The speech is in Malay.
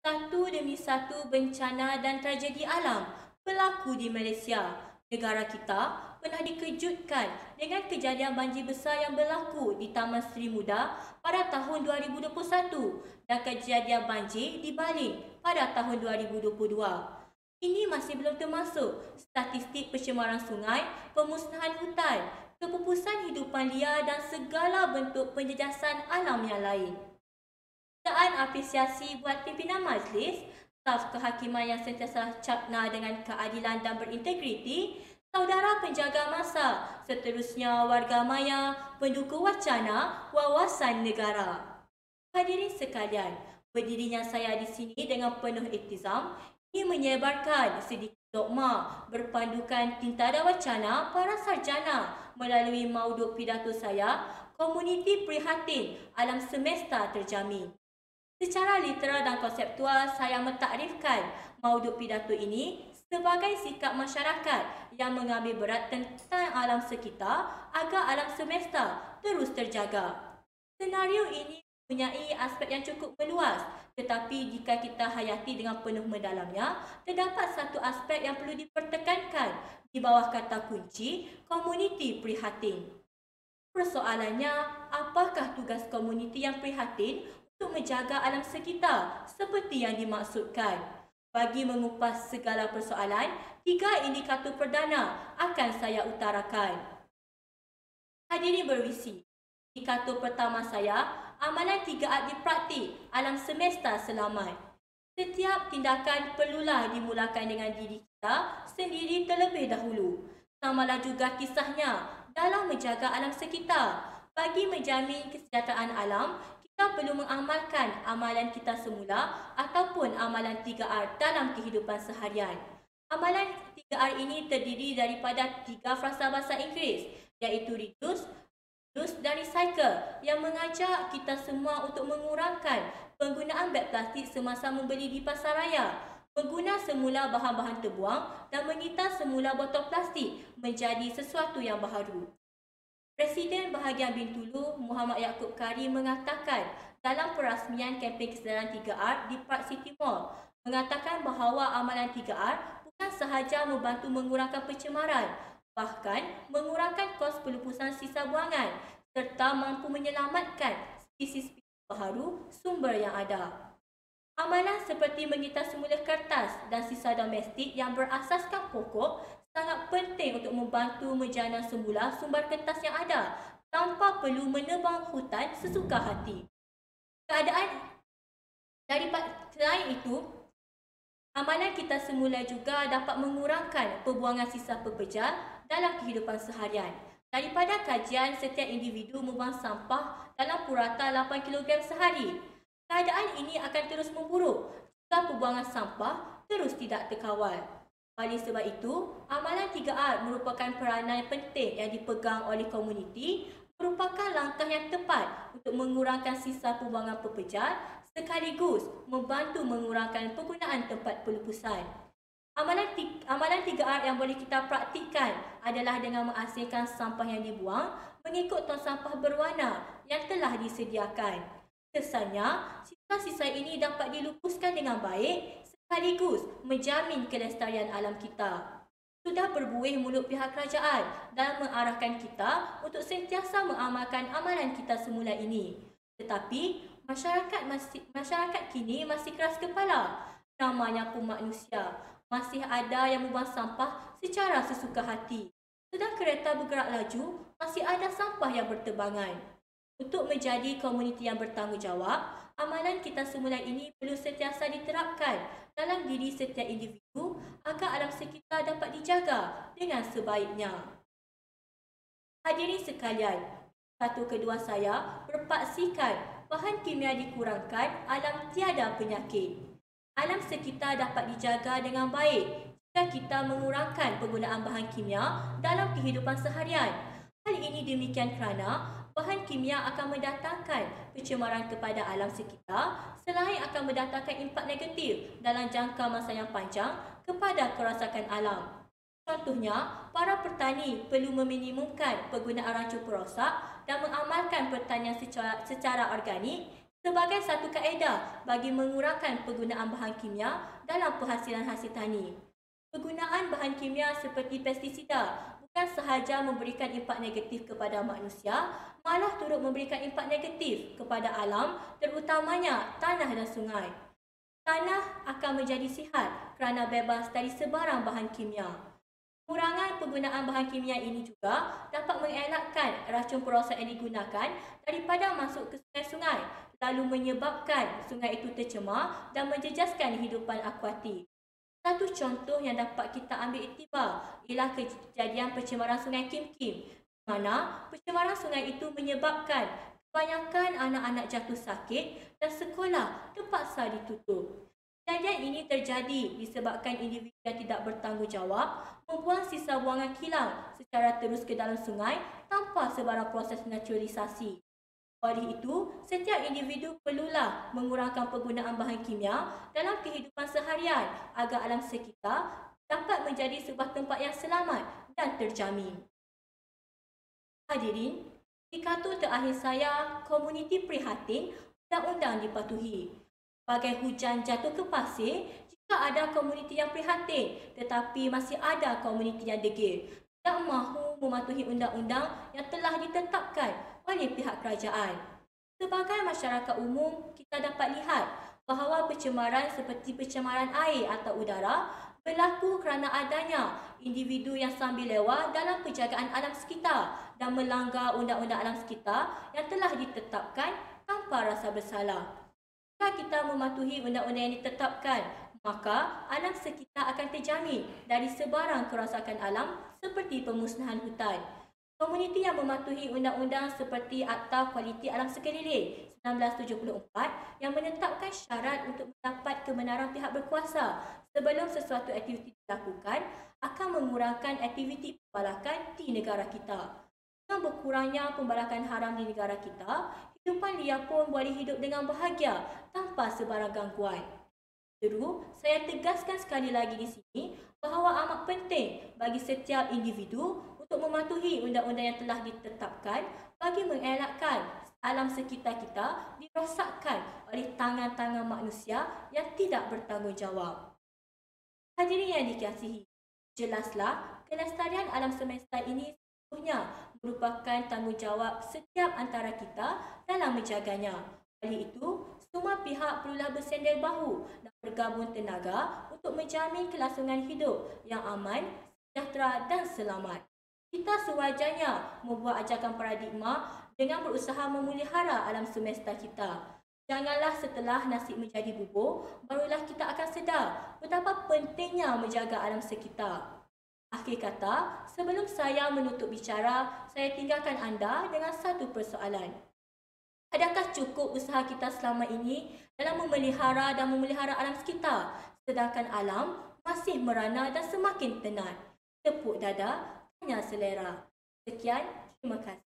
Satu demi satu bencana dan tragedi alam berlaku di Malaysia. Negara kita pernah dikejutkan dengan kejadian banjir besar yang berlaku di Taman Seri Muda pada tahun 2021 dan kejadian banjir di Baling pada tahun 2022. Ini masih belum termasuk statistik pencemaran sungai, pemusnahan hutan, kepupusan hidupan liar dan segala bentuk penjejasan alam yang lain. Perkataan apresiasi buat pimpinan majlis, staf kehakiman yang sentiasa cakna dengan keadilan dan berintegriti, saudara penjaga masa, seterusnya warga maya, pendukung wacana, wawasan negara. Hadirin sekalian, berdirinya saya di sini dengan penuh iktizam, ini menyebarkan sedikit dogma berpandukan tinta dan wacana para sarjana melalui mauduk pidato saya, komuniti prihatin alam semesta terjamin. Secara literal dan konseptual, saya mentakrifkan mauduk pidato ini sebagai sikap masyarakat yang mengambil berat tentang alam sekitar agar alam semesta terus terjaga. Senario ini mempunyai aspek yang cukup meluas, tetapi jika kita hayati dengan penuh mendalamnya, terdapat satu aspek yang perlu dipertekankan di bawah kata kunci komuniti prihatin. Persoalannya, apakah tugas komuniti yang prihatin untuk menjaga alam sekitar seperti yang dimaksudkan? Bagi mengupas segala persoalan, 3 indikator perdana akan saya utarakan. Hadirin bervisi, indikator pertama saya, amalan 3R dipraktik, alam semesta selamat. Setiap tindakan perlulah dimulakan dengan diri kita sendiri terlebih dahulu. Samalah juga kisahnya dalam menjaga alam sekitar. Bagi menjamin kesejahteraan alam, kita perlu mengamalkan amalan kita semula ataupun amalan 3R dalam kehidupan seharian. Amalan 3R ini terdiri daripada 3 frasa bahasa Inggeris, iaitu reduce, reuse dan recycle yang mengajak kita semua untuk mengurangkan penggunaan beg plastik semasa membeli di pasaraya, mengguna semula bahan-bahan terbuang dan mengita semula botol plastik menjadi sesuatu yang baharu. Presiden Bahagian Bintulu Muhammad Yaakob Karim mengatakan dalam perasmian kempen kesedaran 3R di Park City Mall, mengatakan bahawa amalan 3R bukan sahaja membantu mengurangkan pencemaran, bahkan mengurangkan kos pelupusan sisa buangan serta mampu menyelamatkan spesies baharu sumber yang ada. Amalan seperti mengita semula kertas dan sisa domestik yang berasaskan pokok sangat penting untuk membantu menjana semula sumber kertas yang ada tanpa perlu menebang hutan sesuka hati. Selain itu, amalan kita semula juga dapat mengurangkan pembuangan sisa pepejal dalam kehidupan seharian. Daripada kajian, setiap individu membuang sampah dalam purata 8 kg sehari. Keadaan ini akan terus memburuk jika pembuangan sampah terus tidak terkawal. Oleh sebab itu, amalan 3R merupakan peranan penting yang dipegang oleh komuniti, merupakan langkah yang tepat untuk mengurangkan sisa pembuangan pepejal sekaligus membantu mengurangkan penggunaan tempat pelupusan. Amalan 3R yang boleh kita praktikkan adalah dengan menghasilkan sampah yang dibuang mengikut tong sampah berwarna yang telah disediakan. Kesannya, sisa-sisa ini dapat dilupuskan dengan baik sekaligus menjamin kelestarian alam kita. Sudah berbuih mulut pihak kerajaan dalam mengarahkan kita untuk sentiasa mengamalkan amalan kita semula ini. Tetapi, masyarakat kini masih keras kepala. Namanya pun manusia. Masih ada yang membuang sampah secara sesuka hati. Sedang kereta bergerak laju, masih ada sampah yang berterbangan. Untuk menjadi komuniti yang bertanggungjawab, amalan kita semula ini perlu sentiasa diterapkan dalam diri setiap individu agar alam sekitar dapat dijaga dengan sebaiknya. Hadirin sekalian, satu kedua saya berpaksikan bahan kimia dikurangkan, alam tiada penyakit. Alam sekitar dapat dijaga dengan baik jika kita mengurangkan penggunaan bahan kimia dalam kehidupan seharian. Hal ini demikian kerana bahan kimia akan mendatangkan pencemaran kepada alam sekitar selain akan mendatangkan impak negatif dalam jangka masa yang panjang kepada kerosakan alam. Contohnya, para petani perlu meminimumkan penggunaan racun perosak dan mengamalkan pertanian secara organik sebagai satu kaedah bagi mengurangkan penggunaan bahan kimia dalam penghasilan hasil tani. Penggunaan bahan kimia seperti pestisida bukan sahaja memberikan impak negatif kepada manusia, malah turut memberikan impak negatif kepada alam, terutamanya tanah dan sungai. Tanah akan menjadi sihat kerana bebas dari sebarang bahan kimia. Kurangan penggunaan bahan kimia ini juga dapat mengelakkan racun perosak yang digunakan daripada masuk ke sungai-sungai, lalu menyebabkan sungai itu tercemar dan menjejaskan kehidupan akuatik. Satu contoh yang dapat kita ambil iktibar ialah kejadian pencemaran Sungai Kim-Kim, di mana pencemaran sungai itu menyebabkan kebanyakan anak-anak jatuh sakit dan sekolah terpaksa ditutup. Kejadian ini terjadi disebabkan individu yang tidak bertanggungjawab membuang sisa buangan kilang secara terus ke dalam sungai tanpa sebarang proses naturalisasi. Oleh itu, setiap individu perlulah mengurangkan penggunaan bahan kimia dalam kehidupan seharian agar alam sekitar dapat menjadi sebuah tempat yang selamat dan terjamin. Hadirin, indikator terakhir saya, komuniti prihatin undang-undang dipatuhi. Sebagai hujan jatuh ke pasir, jika ada komuniti yang prihatin tetapi masih ada komuniti yang degil, tidak mahu mematuhi undang-undang yang telah ditetapkan oleh pihak kerajaan. Sebagai masyarakat umum, kita dapat lihat bahawa pencemaran seperti pencemaran air atau udara berlaku kerana adanya individu yang sambil lewat dalam penjagaan alam sekitar dan melanggar undang-undang alam sekitar yang telah ditetapkan tanpa rasa bersalah. Jika kita mematuhi undang-undang yang ditetapkan, maka alam sekitar akan terjamin dari sebarang kerosakan alam seperti pemusnahan hutan. Komuniti yang mematuhi undang-undang seperti Akta Kualiti Alam Sekeliling 1974 yang menetapkan syarat untuk mendapat kebenaran pihak berkuasa sebelum sesuatu aktiviti dilakukan akan mengurangkan aktiviti pembalakan di negara kita. Dengan berkurangnya pembalakan haram di negara kita, kehidupan liar pun boleh hidup dengan bahagia tanpa sebarang gangguan. Seru, saya tegaskan sekali lagi di sini bahawa amat penting bagi setiap individu untuk mematuhi undang-undang yang telah ditetapkan bagi mengelakkan alam sekitar kita dirosakkan oleh tangan-tangan manusia yang tidak bertanggungjawab. Hadirin yang dikasihi, jelaslah kelestarian alam semesta ini sesungguhnya merupakan tanggungjawab setiap antara kita dalam menjaganya. Oleh itu, semua pihak perlulah bersendil bahu dan bergabung tenaga untuk menjamin kelangsungan hidup yang aman, sejahtera dan selamat. Kita sewajarnya membuat ajakan paradigma dengan berusaha memelihara alam semesta kita. Janganlah setelah nasi menjadi bubur, barulah kita akan sedar betapa pentingnya menjaga alam sekitar. Akhir kata, sebelum saya menutup bicara, saya tinggalkan anda dengan satu persoalan. Adakah cukup usaha kita selama ini dalam memelihara alam sekitar, sedangkan alam masih merana dan semakin tenat? Tepuk dada, tanya selera. Sekian, terima kasih.